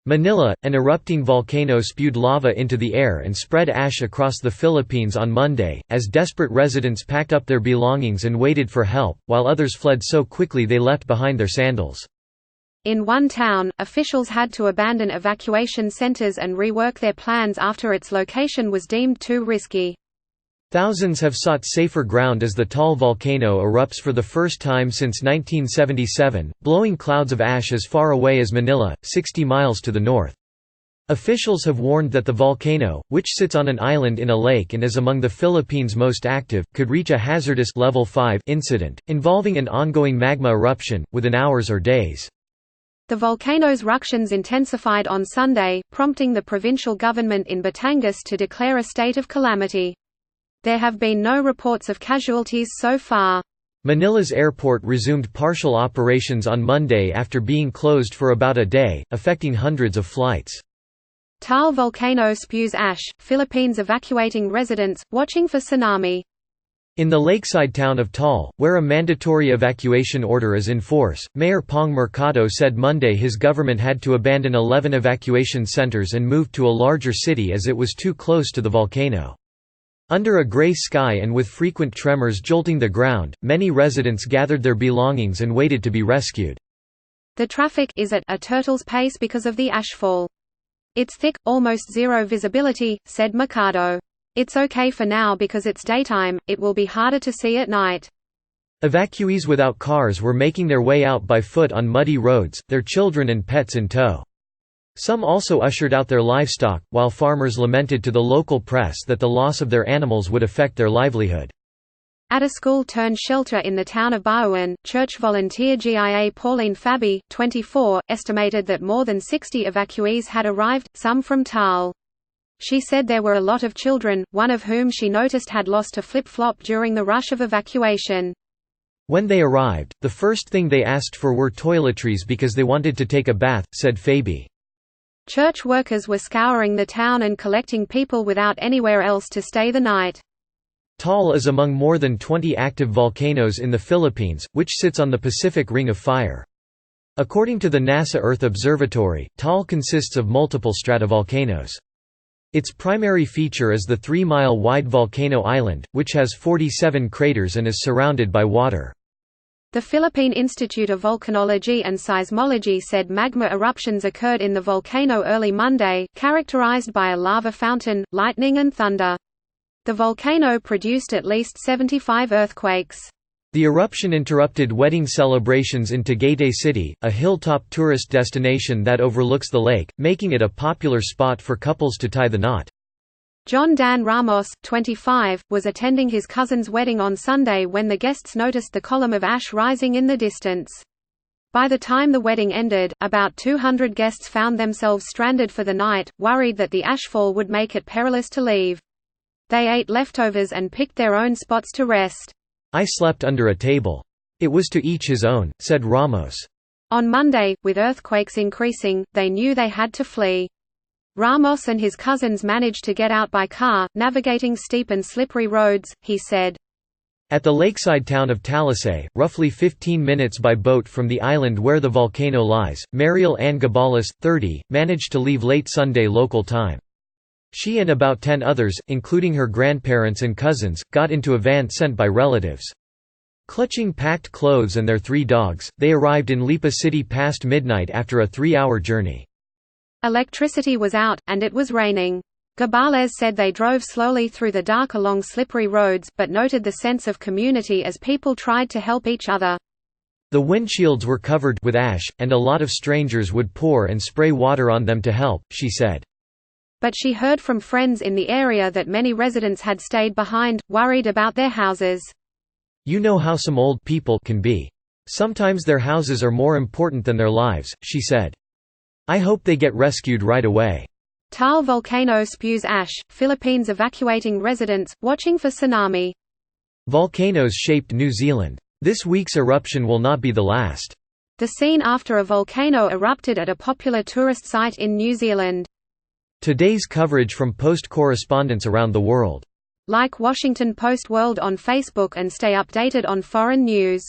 Manila, an erupting volcano spewed lava into the air and spread ash across the Philippines on Monday, as desperate residents packed up their belongings and waited for help, while others fled so quickly they left behind their sandals. In one town, officials had to abandon evacuation centers and rework their plans after its location was deemed too risky. Thousands have sought safer ground as the Taal volcano erupts for the first time since 1977, blowing clouds of ash as far away as Manila, 60 miles to the north. Officials have warned that the volcano, which sits on an island in a lake and is among the Philippines' most active, could reach a hazardous level 5 incident, involving an ongoing magma eruption, within hours or days. The volcano's ructions intensified on Sunday, prompting the provincial government in Batangas to declare a state of calamity. There have been no reports of casualties so far. Manila's airport resumed partial operations on Monday after being closed for about a day, affecting hundreds of flights. Taal volcano spews ash, Philippines evacuating residents, watching for tsunami. In the lakeside town of Taal, where a mandatory evacuation order is in force, Mayor Pong Mercado said Monday his government had to abandon 11 evacuation centers and move to a larger city as it was too close to the volcano. Under a gray sky and with frequent tremors jolting the ground, many residents gathered their belongings and waited to be rescued. The traffic is at a turtle's pace because of the ashfall. It's thick, almost zero visibility, said Mercado. It's okay for now because it's daytime, it will be harder to see at night. Evacuees without cars were making their way out by foot on muddy roads, their children and pets in tow. Some also ushered out their livestock, while farmers lamented to the local press that the loss of their animals would affect their livelihood. At a school-turned-shelter in the town of Bauan, church volunteer GIA Pauline Fabi, 24, estimated that more than 60 evacuees had arrived, some from Taal. She said there were a lot of children, one of whom she noticed had lost a flip-flop during the rush of evacuation. When they arrived, the first thing they asked for were toiletries because they wanted to take a bath, said Fabi. Church workers were scouring the town and collecting people without anywhere else to stay the night. Taal is among more than 20 active volcanoes in the Philippines, which sits on the Pacific Ring of Fire. According to the NASA Earth Observatory, Taal consists of multiple stratovolcanoes. Its primary feature is the 3-mile-wide volcano island, which has 47 craters and is surrounded by water. The Philippine Institute of Volcanology and Seismology said magma eruptions occurred in the volcano early Monday, characterized by a lava fountain, lightning and thunder. The volcano produced at least 75 earthquakes. The eruption interrupted wedding celebrations in Tagaytay City, a hilltop tourist destination that overlooks the lake, making it a popular spot for couples to tie the knot. John Dan Ramos, 25, was attending his cousin's wedding on Sunday when the guests noticed the column of ash rising in the distance. By the time the wedding ended, about 200 guests found themselves stranded for the night, worried that the ashfall would make it perilous to leave. They ate leftovers and picked their own spots to rest. I slept under a table. It was to each his own, said Ramos. On Monday, with earthquakes increasing, they knew they had to flee. Ramos and his cousins managed to get out by car, navigating steep and slippery roads, he said. At the lakeside town of Talisay, roughly 15 minutes by boat from the island where the volcano lies, Mariel Ann Gabalas, 30, managed to leave late Sunday local time. She and about 10 others, including her grandparents and cousins, got into a van sent by relatives. Clutching packed clothes and their 3 dogs, they arrived in Lipa City past midnight after a 3-hour journey. Electricity was out, and it was raining. Gabales said they drove slowly through the dark along slippery roads, but noted the sense of community as people tried to help each other. The windshields were covered with ash, and a lot of strangers would pour and spray water on them to help, she said. But she heard from friends in the area that many residents had stayed behind, worried about their houses. You know how some old people can be. Sometimes their houses are more important than their lives, she said. I hope they get rescued right away. Taal volcano spews ash, Philippines evacuating residents, watching for tsunami. Volcanoes shaped New Zealand. This week's eruption will not be the last. The scene after a volcano erupted at a popular tourist site in New Zealand. Today's coverage from Post correspondents around the world. Like Washington Post World on Facebook and stay updated on foreign news.